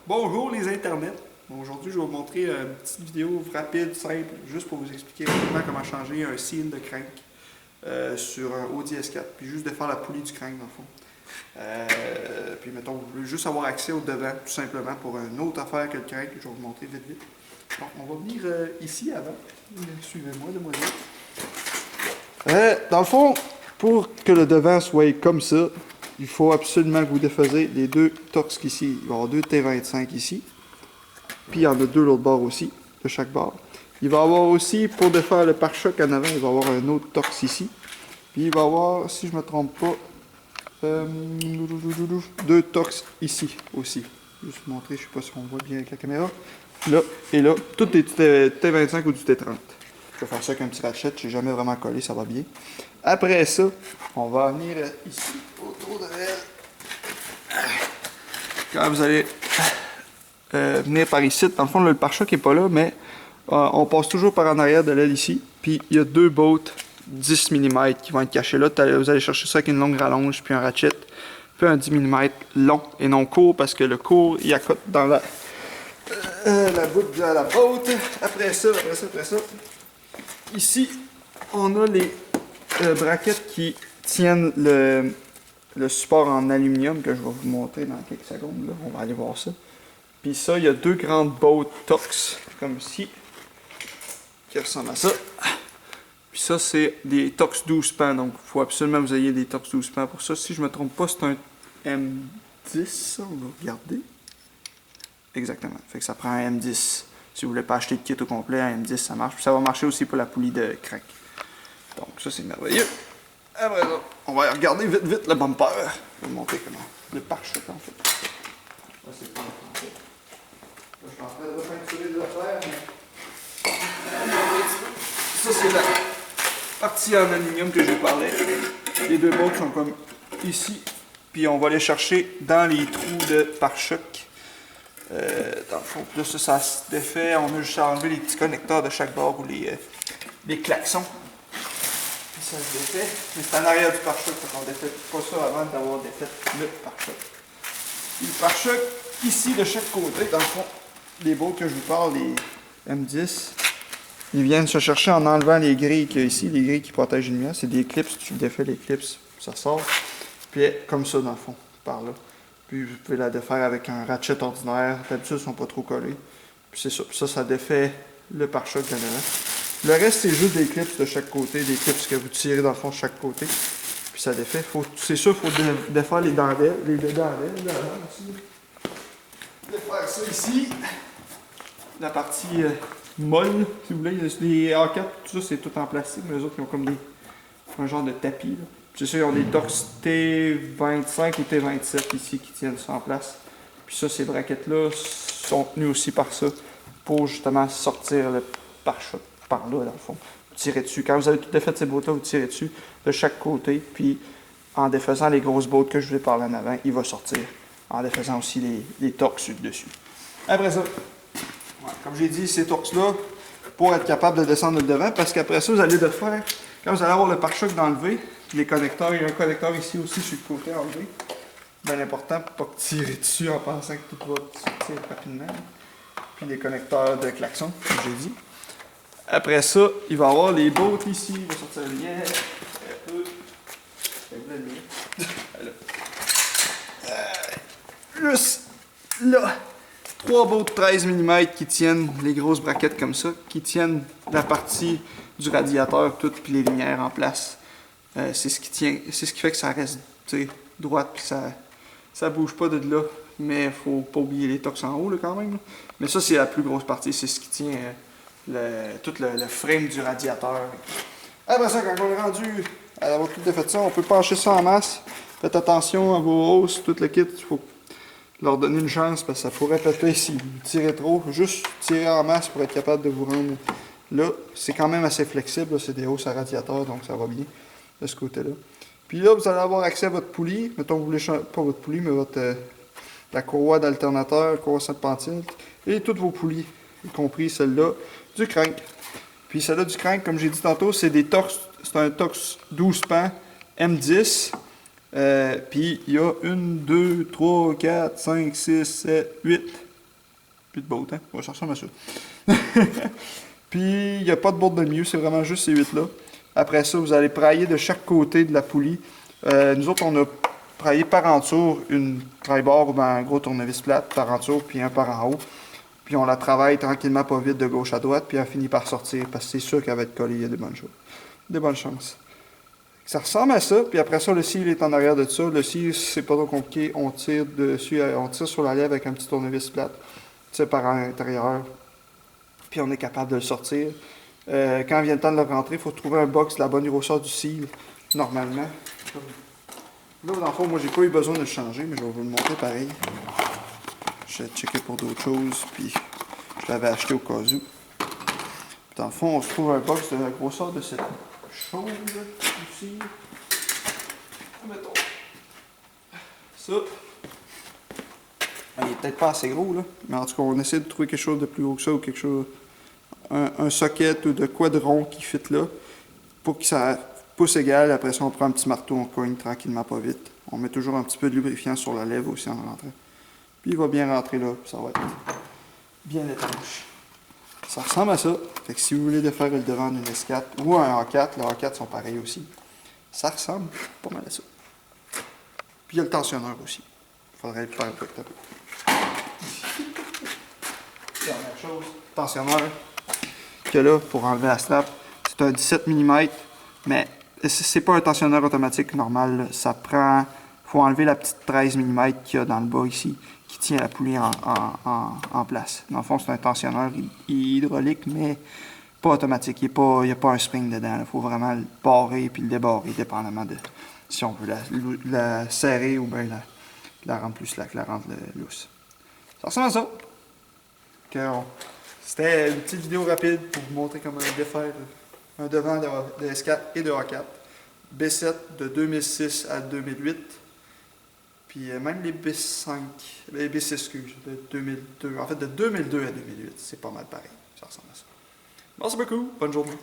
Bonjour les internets. Bon, aujourd'hui, je vais vous montrer une petite vidéo rapide, simple, juste pour vous expliquer rapidement comment changer un seal de crank sur un Audi S4, puis juste défaire la poulie du crank dans le fond. Puis mettons, vous voulez juste avoir accès au devant, tout simplement, pour une autre affaire que le crank, je vais vous montrer vite vite. Donc, on va venir ici avant. Suivez-moi, demoiselle. Dans le fond, pour que le devant soit comme ça, il faut absolument que vous défaisiez les deux Torx ici. Il va y avoir deux T25 ici. Puis il y en a deux l'autre bord aussi, de chaque bord. Il va y avoir aussi, pour défaire le pare-choc en avant, il va y avoir un autre Torx ici. Puis il va y avoir, si je ne me trompe pas, deux Torx ici aussi. Juste vous montrer, je ne sais pas si on voit bien avec la caméra. Là et là, tout est du T25 ou du T30. Je vais faire ça avec un petit ratchet, je n'ai jamais vraiment collé, ça va bien. Après ça, on va venir ici, autour de elle. Quand vous allez venir par ici, dans le fond, là, le pare-choc n'est pas là, mais on passe toujours par en arrière de l'aile ici. Puis il y a deux bottes 10 mm qui vont être cachés là. Vous allez chercher ça avec une longue rallonge, puis un ratchet, puis un 10 mm long et non court, parce que le court, il accote dans la bout de la botte. Après ça, ici, on a les braquettes qui tiennent le support en aluminium que je vais vous montrer dans quelques secondes. Là. On va aller voir ça. Puis ça, il y a deux grandes bottes Torx, comme ici, qui ressemblent à ça. Puis ça, c'est des Torx 12 pans, donc il faut absolument que vous ayez des Torx 12 pans pour ça. Si je ne me trompe pas, c'est un M10, ça, on va regarder. Exactement, fait que ça prend un M10. Si vous ne voulez pas acheter de kit au complet, un M10, ça marche. Puis ça va marcher aussi pour la poulie de crank. Donc ça, c'est merveilleux. Après ça, on va regarder vite vite le bumper. Je vais vous montrer comment. Le pare-choc, en fait. Ça, c'est pas en fait. Là, je suis en train de repeinturer les affaires, mais... Ça, c'est la partie en aluminium que je vous parlais. Les deux bottes sont comme ici. Puis on va les chercher dans les trous de pare-choc. Dans le fond, là, ça se défait. On a juste à enlever les petits connecteurs de chaque bord ou les klaxons. Puis ça se défait. Mais c'est en arrière du pare-choc, donc on ne défait pas ça avant d'avoir défait le pare-choc. Le pare-choc, ici, de chaque côté, dans le fond, les bottes que je vous parle, les M10, ils viennent se chercher en enlevant les grilles qu'il y a ici, les grilles qui protègent les lumières. C'est des clips, tu défais les clips, ça sort. Puis comme ça, dans le fond, par là. Puis vous pouvez la défaire avec un ratchet ordinaire. D'habitude, ils ne sont pas trop collés. Puis c'est ça. Puis ça défait le pare-choc de devant. Le reste, c'est juste des clips de chaque côté, des clips que vous tirez dans le fond de chaque côté. Puis ça défait. C'est sûr, il faut défaire les dentelles. Les deux dentelles, défaire ça ici. La partie molle, si vous voulez. Les A4, tout ça, c'est tout en plastique. Mais les autres, ils ont comme un genre de tapis. Là. C'est sûr, ils ont des Torx T25 ou T27 ici qui tiennent ça en place. Puis ça, ces braquettes-là sont tenues aussi par ça pour justement sortir le pare-choc par là, dans le fond. Vous tirez dessus. Quand vous avez tout défait de ces bottes-là, vous tirez dessus de chaque côté. Puis en défaisant les grosses bottes que je vous ai parlé en avant, il va sortir. En défaisant aussi les Torx dessus. Après ça, comme j'ai dit, ces Torx-là, pour être capable de descendre le devant, parce qu'après ça, vous allez le faire. Quand vous allez avoir le pare-choc d'enlever, les connecteurs, il y a un connecteur ici aussi sur le côté enlevé. Bien important pour ne pas tirer dessus en pensant que tout va sortir rapidement. Puis les connecteurs de klaxon, comme j'ai dit. Après ça, il va y avoir les bottes ici. Il va sortir le lien. Juste là. 3 bottes 13 mm qui tiennent les grosses braquettes comme ça, qui tiennent la partie du radiateur, tout, puis les lumières en place. C'est ce qui tient, c'est ce qui fait que ça reste droite, puis ça bouge pas de là. Mais il faut pas oublier les Torx en haut là, quand même. Là. Mais ça, c'est la plus grosse partie, c'est ce qui tient tout le frame du radiateur. Après ça, quand on est rendu à avoir tout défait ça, on peut pencher ça en masse. Faites attention à vos hausses, tout le kit, il faut leur donner une chance parce que ça pourrait péter si vous tirez trop. Juste tirer en masse pour être capable de vous rendre là. C'est quand même assez flexible, c'est des hausses à radiateur, donc ça va bien de ce côté-là. Puis là, vous allez avoir accès à votre poulie. Mettons que vous voulez changer, pas votre poulie, mais la courroie d'alternateur, la courroie serpentine, et toutes vos poulies, y compris celle-là du crank. Puis celle-là du crank, comme j'ai dit tantôt, c'est des Torx, c'est un Torx 12 pans M10. Puis il y a 1, 2, 3, 4, 5, 6, 7, 8 plus de boat, hein? Ouais, ça ressemble à ça. Puis, il n'y a pas de board de milieu, c'est vraiment juste ces 8-là. Après ça, vous allez prailler de chaque côté de la poulie. Nous autres, on a praillé par en dessous une traille-barre ou un gros tournevis plate par en dessous, puis un par en haut. Puis on la travaille tranquillement, pas vite, de gauche à droite, puis elle finit par sortir, parce que c'est sûr qu'elle va être collée, il y a des bonnes choses. Des bonnes chances. Ça ressemble à ça, puis après ça, le seal est en arrière de ça. Le seal, c'est pas trop compliqué, on tire dessus, on tire sur la lèvre avec un petit tournevis plate, tu sais, par l'intérieur, puis on est capable de le sortir. Quand vient le temps de le rentrer, il faut trouver un box de la bonne grosseur du seal, normalement. Là, dans le fond, moi, j'ai pas eu besoin de le changer, mais je vais vous le montrer pareil. J'ai checké pour d'autres choses, puis je l'avais acheté au cas où. Puis dans le fond, on se trouve un box de la grosseur de cette chose ici. Mettons. Ça. Il est peut-être pas assez gros, là, mais en tout cas, on essaie de trouver quelque chose de plus gros que ça ou quelque chose. Un socket ou de quoi de rond qui fit là, pour que ça pousse égal. Après ça, on prend un petit marteau, on cogne tranquillement, pas vite. On met toujours un petit peu de lubrifiant sur la lèvre aussi en rentrant. Puis il va bien rentrer là, puis ça va être bien étanche. Ça ressemble à ça. Fait que si vous voulez de faire le devant d'une S4 ou un A4, les A4 sont pareils aussi. Ça ressemble pas mal à ça. Puis il y a le tensionneur aussi. Il faudrait le faire un peu. Dernière chose, tensionneur. Que là, pour enlever la strap, c'est un 17 mm, mais c'est pas un tensionneur automatique normal. Là. Ça prend. Faut enlever la petite 13 mm qu'il y a dans le bas ici, qui tient la poulie en place. Dans le fond, c'est un tensionneur hydraulique, mais pas automatique. Il n'y a pas un spring dedans. Il faut vraiment le barrer puis le débarrer, dépendamment de si on veut la serrer ou bien la rendre plus slack, la rendre lousse. Ça ressemble à ça. C'était une petite vidéo rapide pour vous montrer comment défaire un devant de S4 et de A4. B7 de 2006 à 2008. Puis même les B5, les B6, excuse, de 2002. En fait, de 2002 à 2008, c'est pas mal pareil. Ça ressemble à ça. Merci beaucoup. Bonne journée.